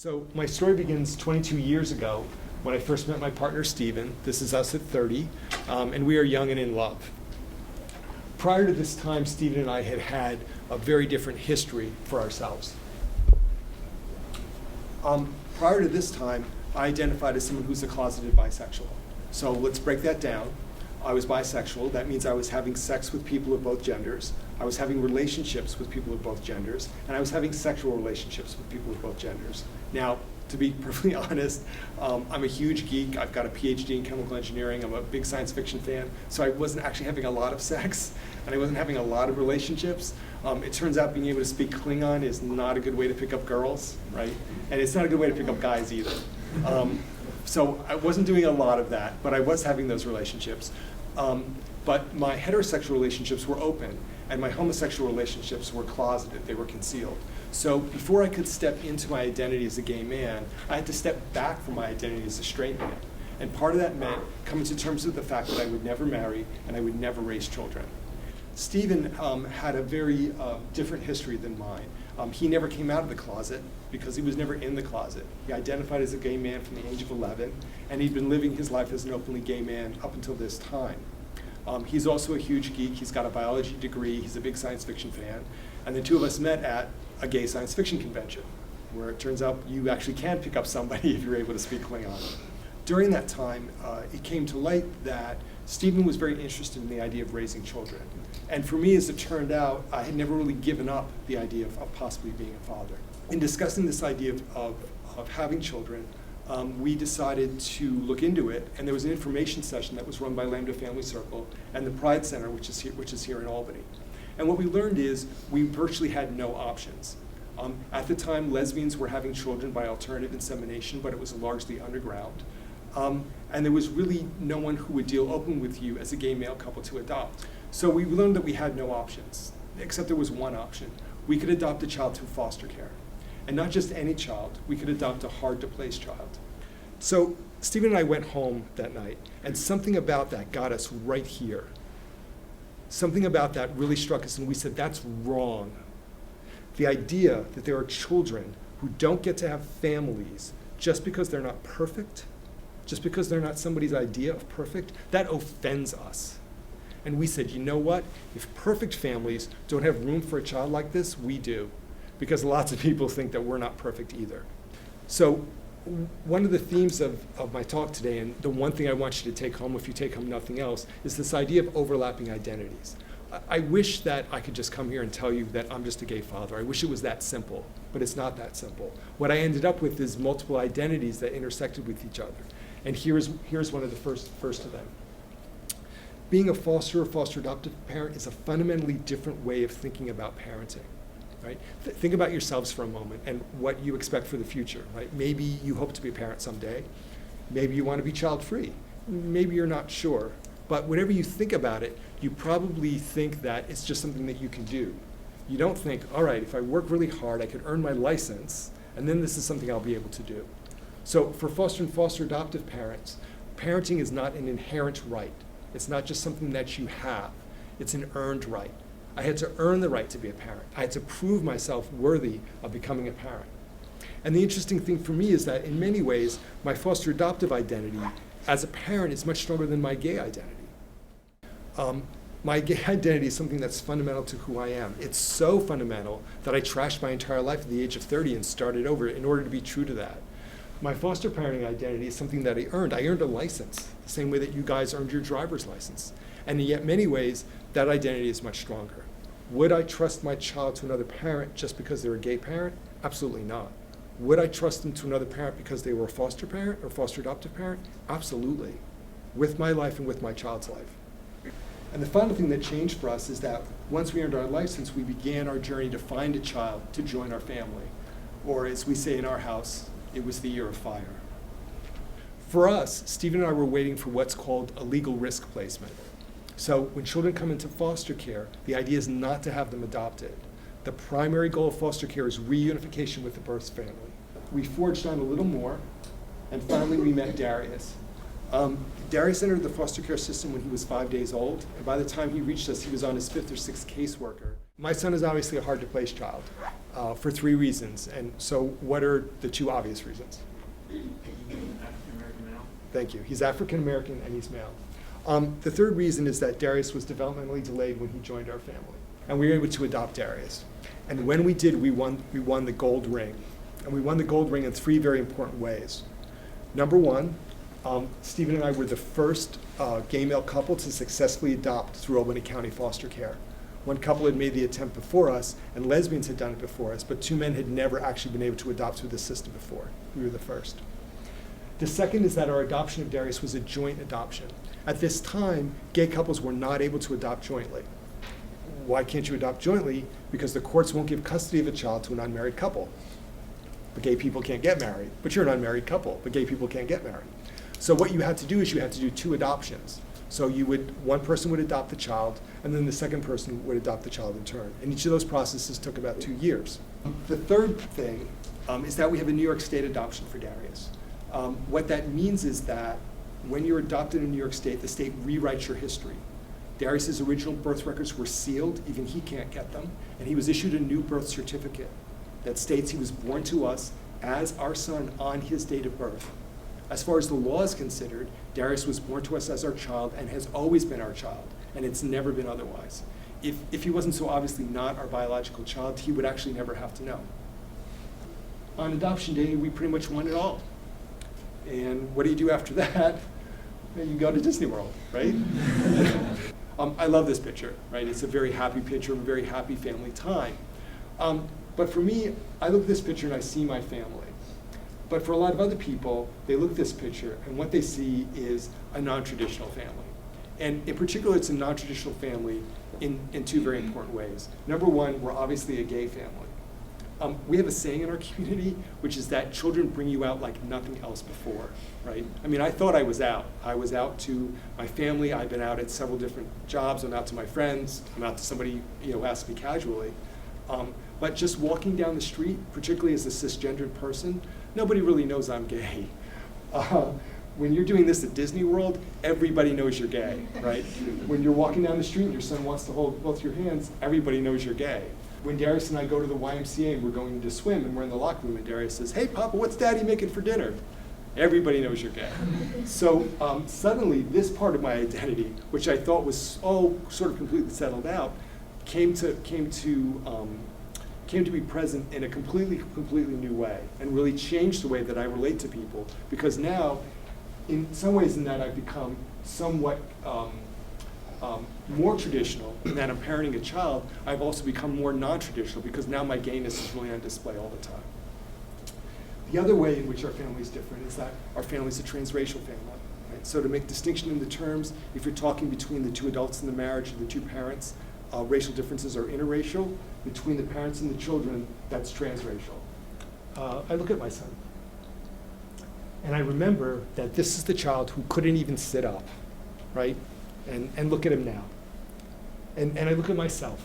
So my story begins 22 years ago when I first met my partner, Stephen. This is us at 30, and we are young and in love. Prior to this time, Stephen and I had had a very different history for ourselves. Prior to this time, I identified as someone who's a closeted bisexual. So let's break that down. I was bisexual. That means I was having sex with people of both genders. I was having relationships with people of both genders. And I was having sexual relationships with people of both genders. Now, to be perfectly honest, I'm a huge geek. I've got a PhD in chemical engineering. I'm a big science fiction fan. So I wasn't actually having a lot of sex, and I wasn't having a lot of relationships. It turns out being able to speak Klingon is not a good way to pick up girls, right? And it's not a good way to pick up guys either. So I wasn't doing a lot of that, but I was having those relationships. But my heterosexual relationships were open, and my homosexual relationships were closeted. They were concealed. So before I could step into my identity as a gay man, I had to step back from my identity as a straight man. And part of that meant coming to terms with the fact that I would never marry and I would never raise children. Stephen had a very different history than mine. He never came out of the closet because he was never in the closet. He identified as a gay man from the age of 11, and he'd been living his life as an openly gay man up until this time. He's also a huge geek. He's got a biology degree. He's a big science fiction fan. And the two of us met at a gay science fiction convention, where it turns out you actually can pick up somebody if you're able to speak Klingon. During that time, it came to light that Stephen was very interested in the idea of raising children. And for me, as it turned out, I had never really given up the idea of possibly being a father. In discussing this idea of having children, we decided to look into it, and there was an information session that was run by Lambda Family Circle and the Pride Center, which is here in Albany. And what we learned is we virtually had no options. At the time, lesbians were having children by alternative insemination, but it was largely underground. And there was really no one who would deal open with you as a gay male couple to adopt. So we learned that we had no options, except there was one option. We could adopt a child through foster care. And not just any child, we could adopt a hard-to-place child. So Stephen and I went home that night, and something about that got us right here. Something about that really struck us, and we said, that's wrong. The idea that there are children who don't get to have families just because they're not perfect, just because they're not somebody's idea of perfect, that offends us. And we said, you know what? If perfect families don't have room for a child like this, we do. Because lots of people think that we're not perfect either. So one of the themes of my talk today, and the one thing I want you to take home if you take home nothing else, is this idea of overlapping identities. I wish that I could just come here and tell you that I'm just a gay father. I wish it was that simple, but it's not that simple. What I ended up with is multiple identities that intersected with each other. And here's one of the first of them. Being a foster or foster adoptive parent is a fundamentally different way of thinking about parenting. Right? Think about yourselves for a moment and what you expect for the future. Right? Maybe you hope to be a parent someday. Maybe you want to be child-free. Maybe you're not sure. But whenever you think about it, you probably think that it's just something that you can do. You don't think, all right, if I work really hard, I could earn my license, and then this is something I'll be able to do. So for foster and foster adoptive parents, parenting is not an inherent right. It's not just something that you have. It's an earned right. I had to earn the right to be a parent. I had to prove myself worthy of becoming a parent. And the interesting thing for me is that in many ways, my foster adoptive identity as a parent is much stronger than my gay identity. My gay identity is something that's fundamental to who I am. It's so fundamental that I trashed my entire life at the age of 30 and started over in order to be true to that. My foster parenting identity is something that I earned. I earned a license, the same way that you guys earned your driver's license. And yet, in many ways, that identity is much stronger. Would I trust my child to another parent just because they're a gay parent? Absolutely not. Would I trust them to another parent because they were a foster parent or foster adoptive parent? Absolutely. With my life and with my child's life. And the final thing that changed for us is that once we earned our license, we began our journey to find a child to join our family. Or as we say in our house, it was the year of fire. For us, Stephen and I were waiting for what's called a legal risk placement. So when children come into foster care, the idea is not to have them adopted. The primary goal of foster care is reunification with the birth family. We forged on a little more, and finally we met Darius. Darius entered the foster care system when he was 5 days old, and by the time he reached us, he was on his 5th or 6th caseworker. My son is obviously a hard-to-place child. for 3 reasons. And so what are the 2 obvious reasons? African-American male. Thank you. He's African-American and he's male. The 3rd reason is that Darius was developmentally delayed when he joined our family. And we were able to adopt Darius. And when we did, we won the gold ring. And we won the gold ring in 3 very important ways. Number 1, Stephen and I were the first gay male couple to successfully adopt through Albany County foster care. One couple had made the attempt before us, and lesbians had done it before us, but 2 men had never actually been able to adopt through the system before. We were the first. The second is that our adoption of Darius was a joint adoption. At this time, gay couples were not able to adopt jointly. Why can't you adopt jointly? Because the courts won't give custody of a child to an unmarried couple. But gay people can't get married. But you're an unmarried couple, but gay people can't get married. So what you had to do is you had to do 2 adoptions. So one person would adopt the child, and then the second person would adopt the child in turn. And each of those processes took about 2 years. The third thing is that we have a New York State adoption for Darius. What that means is that when you're adopted in New York State, the state rewrites your history. Darius's original birth records were sealed, even he can't get them, and he was issued a new birth certificate that states he was born to us as our son on his date of birth. As far as the law is considered, Darius was born to us as our child and has always been our child, and it's never been otherwise. If he wasn't so obviously not our biological child, he would actually never have to know. On adoption day, we pretty much won it all. And what do you do after that? You go to Disney World, right? I love this picture, right? It's a very happy picture of a very happy family time. But for me, I look at this picture and I see my family. But for a lot of other people, they look at this picture and what they see is a non-traditional family. And in particular, it's a non-traditional family in 2 very important ways. Number 1, we're obviously a gay family. We have a saying in our community, which is that children bring you out like nothing else before, right? I mean, I thought I was out. I was out to my family. I've been out at several different jobs. I'm out to my friends. I'm out to somebody, who asked me casually. But just walking down the street, particularly as a cisgendered person, nobody really knows I'm gay. When you're doing this at Disney World, everybody knows you're gay, right? When you're walking down the street and your son wants to hold both your hands, everybody knows you're gay. When Darius and I go to the YMCA and we're going to swim and we're in the locker room and Darius says, "Hey, Papa, what's Daddy making for dinner?" Everybody knows you're gay. So suddenly this part of my identity, which I thought was all sort of completely settled out, came to be present in a completely new way and really changed the way that I relate to people, because now, in some ways in that I've become somewhat more traditional in that I'm parenting a child, I've also become more non-traditional because now my gayness is really on display all the time. The other way in which our family is different is that our family is a transracial family. Right? So to make distinction in the terms, if you're talking between the 2 adults in the marriage or the 2 parents, racial differences are interracial. Between the parents and the children, that's transracial. I look at my son, and I remember that this is the child who couldn't even sit up, right? And look at him now. And I look at myself,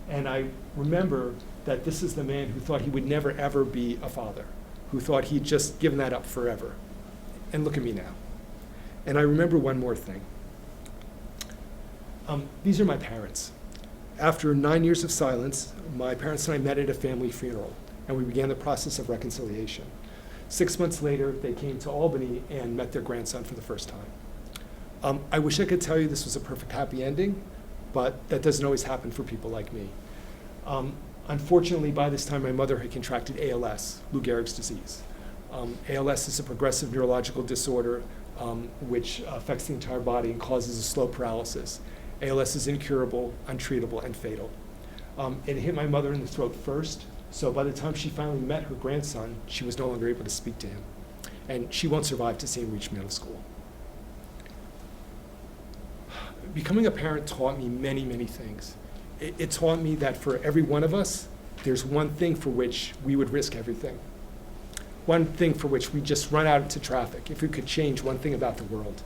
and I remember that this is the man who thought he would never, ever be a father, who thought he'd just given that up forever. And look at me now. And I remember one more thing. These are my parents. After 9 years of silence, my parents and I met at a family funeral, and we began the process of reconciliation. 6 months later, they came to Albany and met their grandson for the first time. I wish I could tell you this was a perfect happy ending, but that doesn't always happen for people like me. Unfortunately, by this time, my mother had contracted ALS, Lou Gehrig's disease. ALS is a progressive neurological disorder which affects the entire body and causes a slow paralysis. ALS is incurable, untreatable, and fatal. It hit my mother in the throat first, so by the time she finally met her grandson, she was no longer able to speak to him. And she won't survive to see him reach middle school. Becoming a parent taught me many, many things. It taught me that for every one of us, there's one thing for which we would risk everything. One thing for which we just run out into traffic if we could change one thing about the world.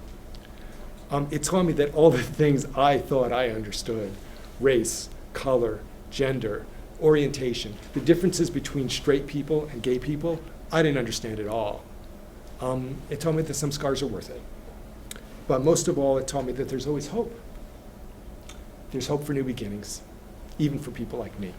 It taught me that all the things I thought I understood, race, color, gender, orientation, the differences between straight people and gay people, I didn't understand at all. It taught me that some scars are worth it. But most of all, it taught me that there's always hope. There's hope for new beginnings, even for people like me.